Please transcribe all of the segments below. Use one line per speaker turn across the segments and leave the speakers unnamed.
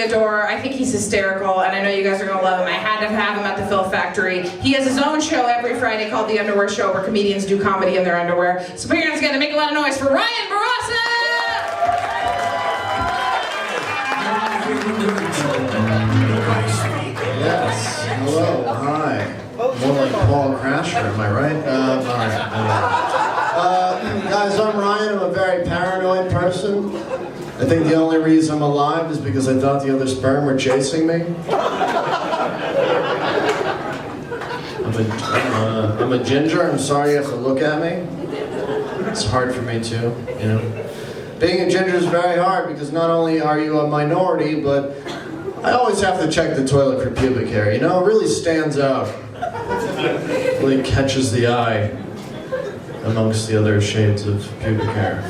adore. I think he's hysterical, and I know you guys are going to love him. I had to have him at the Phil Factory. He has his own show every Friday called The Underwear Show, where comedians do comedy in their underwear. So put your hands together, make a lot of noise for Ryan Bourassa!
Yes, hello, hi. More like Paul Crasher, am I right? Alright. Guys, I'm Ryan. I'm a very paranoid person. I think the only reason I'm alive is because I thought the other sperm were chasing me. I'm a ginger. I'm sorry you have to look at me. It's hard for me too, you know. Being a ginger is very hard because not only are you a minority, but I always have to check the toilet for pubic hair. You know, it really stands out. It really catches the eye amongst the other shades of pubic hair.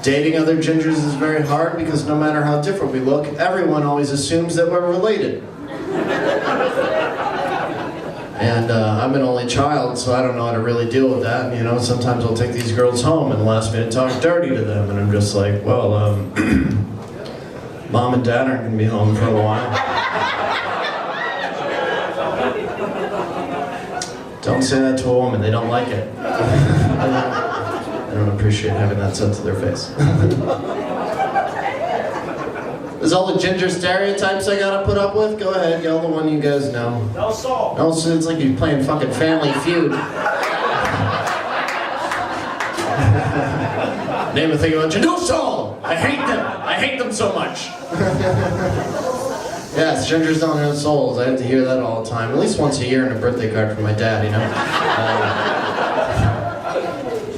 Dating other gingers is very hard because no matter how different we look, everyone always assumes that we're related. And I'm an only child, so I don't know how to really deal with that. You know, sometimes I'll take these girls home and last minute talk dirty to them, and I'm just like, well, Mom and Dad aren't gonna be home for a while. Don't say that to a woman, they don't like it. I don't appreciate having that said to their face. There's all the ginger stereotypes I gotta put up with. Go ahead, yell the one you guys know.
No salt.
No, so it's like you're playing fucking Family Feud. Name a thing about you. No salt! I hate them! I hate them so much! Yes, gingers don't have souls. I have to hear that all the time. At least once a year in a birthday card from my dad, you know?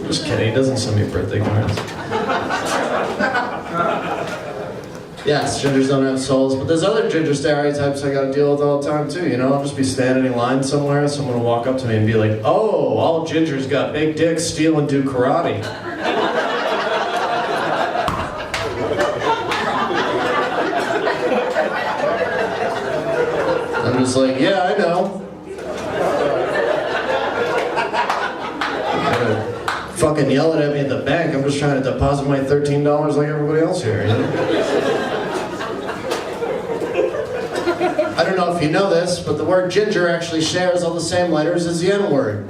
Just kidding, he doesn't send me birthday cards. Yes, gingers don't have souls, but there's other ginger stereotypes I gotta deal with all the time too, you know? I'll just be standing in line somewhere, someone will walk up to me and be like, oh, all gingers got big dicks, steal and do karate. I'm just like, yeah, I know. Fucking yelling at me at the bank. I'm just trying to deposit my $13 like everybody else here, you know? I don't know if you know this, but the word ginger actually shares all the same letters as the N-word.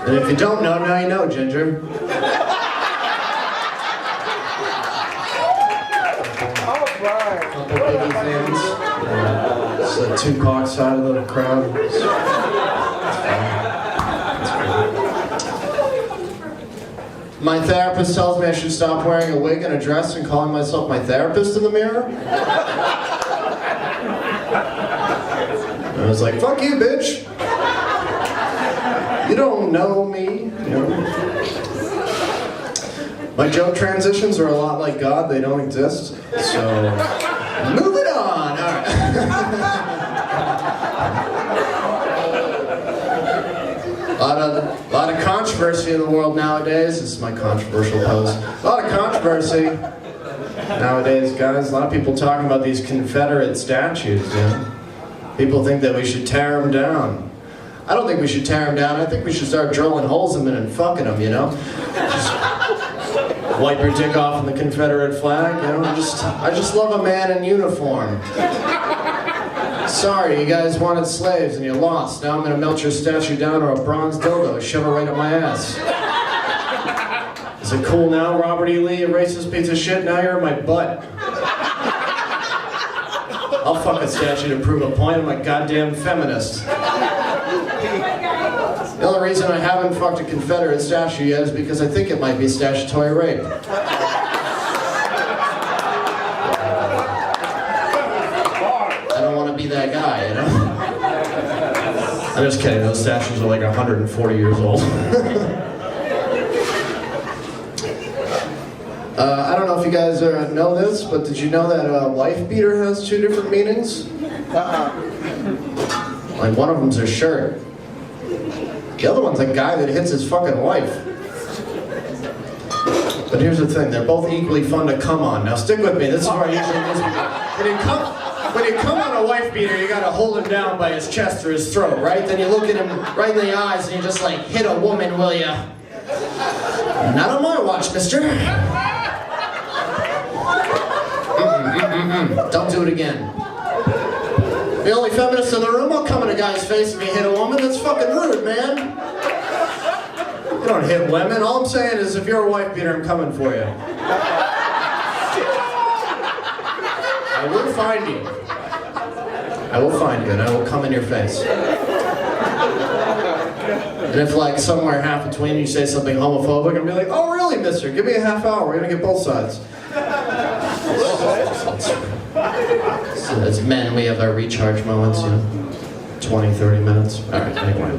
And if you don't know, now you know, ginger. Couple Biggie fans. Two Cocks side of the crowd. My therapist tells me I should stop wearing a wig and a dress and calling myself my therapist in the mirror. And I was like, fuck you, bitch. You don't know me, you know. My joke transitions are a lot like God, they don't exist. So, moving on, all right. A lot of controversy in the world nowadays. This is my controversial post. A lot of controversy nowadays, guys. A lot of people talking about these Confederate statues, you know? People think that we should tear them down. I don't think we should tear them down. I think we should start drilling holes in them and fucking them, you know? Just wipe your dick off in the Confederate flag, you know? I just love a man in uniform. Sorry, you guys wanted slaves and you lost. Now I'm gonna melt your statue down to a bronze dildo, shove it right up my ass. Is it cool now, Robert E. Lee, a racist piece of shit? Now you're in my butt. I'll fuck a statue to prove a point. I'm a goddamn feminist. The only reason I haven't fucked a Confederate statue yet is because I think it might be statutory rape. I don't want to be that guy, you know? I'm just kidding, those statues are like 140 years old. I don't know if you guys know this, but did you know that wife beater has 2 different meanings? Like one of them's a shirt. The other one's a guy that hits his fucking wife. But here's the thing, they're both equally fun to come on. Now stick with me, this is where I usually lose people. when you come on a wife beater, you gotta hold him down by his chest or his throat, right? Then you look at him right in the eyes and you just like, hit a woman, will ya? Not on my watch, mister. Don't do it again. The only feminist in the room, I'll come in a guy's face if you hit a woman. That's fucking rude, man. You don't hit women. All I'm saying is if you're a wife beater, I'm coming for you. I will find you. I will find you and I will come in your face. And if like somewhere half between you say something homophobic, I'll be like, oh really, mister? Give me a half hour. We're gonna get both sides. So as men, we have our recharge moments, 20, 30 minutes. All right, anyway.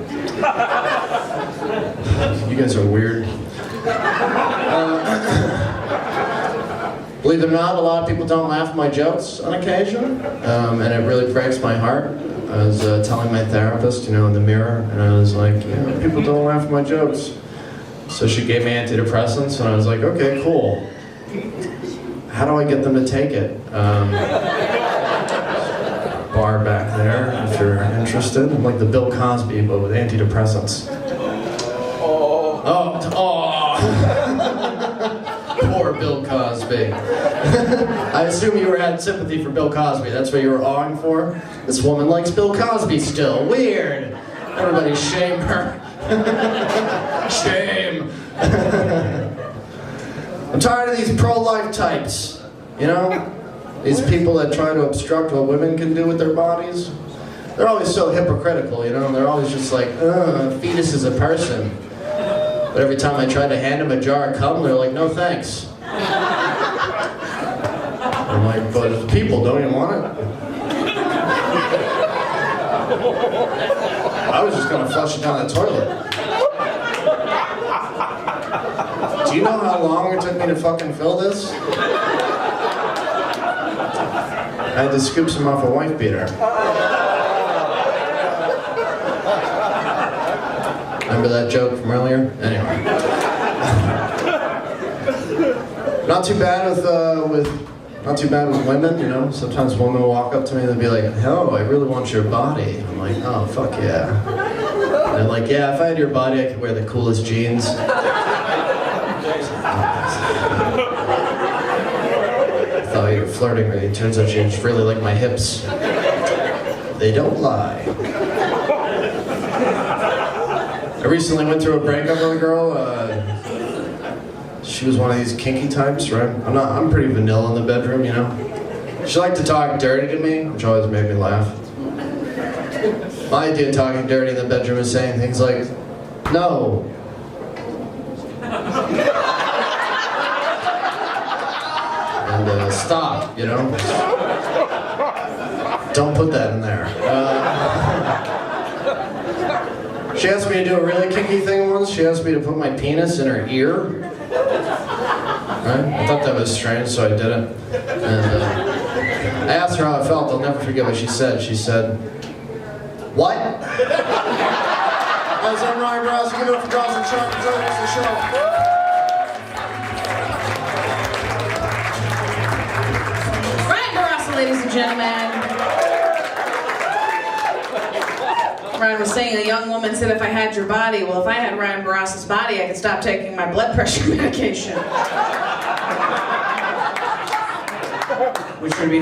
You guys are weird. Believe it or not, a lot of people don't laugh at my jokes on occasion, and it really breaks my heart. I was telling my therapist, in the mirror, and I was like, people don't laugh at my jokes. So she gave me antidepressants, and I was like, okay, cool. How do I get them to take it? Bar back there, if you're interested. I'm like the Bill Cosby, but with antidepressants. Oh. Poor Bill Cosby. I assume you had sympathy for Bill Cosby. That's what you were awing for? This woman likes Bill Cosby still. Weird. Everybody shame her. Shame. I'm tired of these pro-life types, These people that try to obstruct what women can do with their bodies. They're always so hypocritical, They're always just like, a fetus is a person. But every time I try to hand them a jar of cum, they're like, no thanks. I'm like, but it's people, don't you want it? I was just gonna flush it down the toilet. Do you know how long it took me to fucking fill this? I had to scoop some off a wife beater. Remember that joke from earlier? Anyway. Not too bad with women, Sometimes women will walk up to me and they'll be like, "Oh, I really want your body." I'm like, "Oh, fuck yeah." And they're like, "Yeah, if I had your body, I could wear the coolest jeans." I thought you were flirting with me. Turns out you just really like my hips. They don't lie. I recently went through a breakup with a girl. She was one of these kinky types, right? I'm pretty vanilla in the bedroom, She liked to talk dirty to me, which always made me laugh. My idea of talking dirty in the bedroom is saying things like, "No." And stop, Don't put that in there. She asked me to do a really kinky thing once. She asked me to put my penis in her ear. Right? I thought that was strange, so I did it. And I asked her how it felt. I'll never forget what she said. She said, "What?" Guys, I'm Ryan Bourassa. Give it up for Dawson Sharp. Join us the show.
Ryan Bourassa, ladies and gentlemen. Ryan was saying a young woman said, "If I had your body," well, if I had Ryan Bourassa's body, I could stop taking my blood pressure medication. Which would be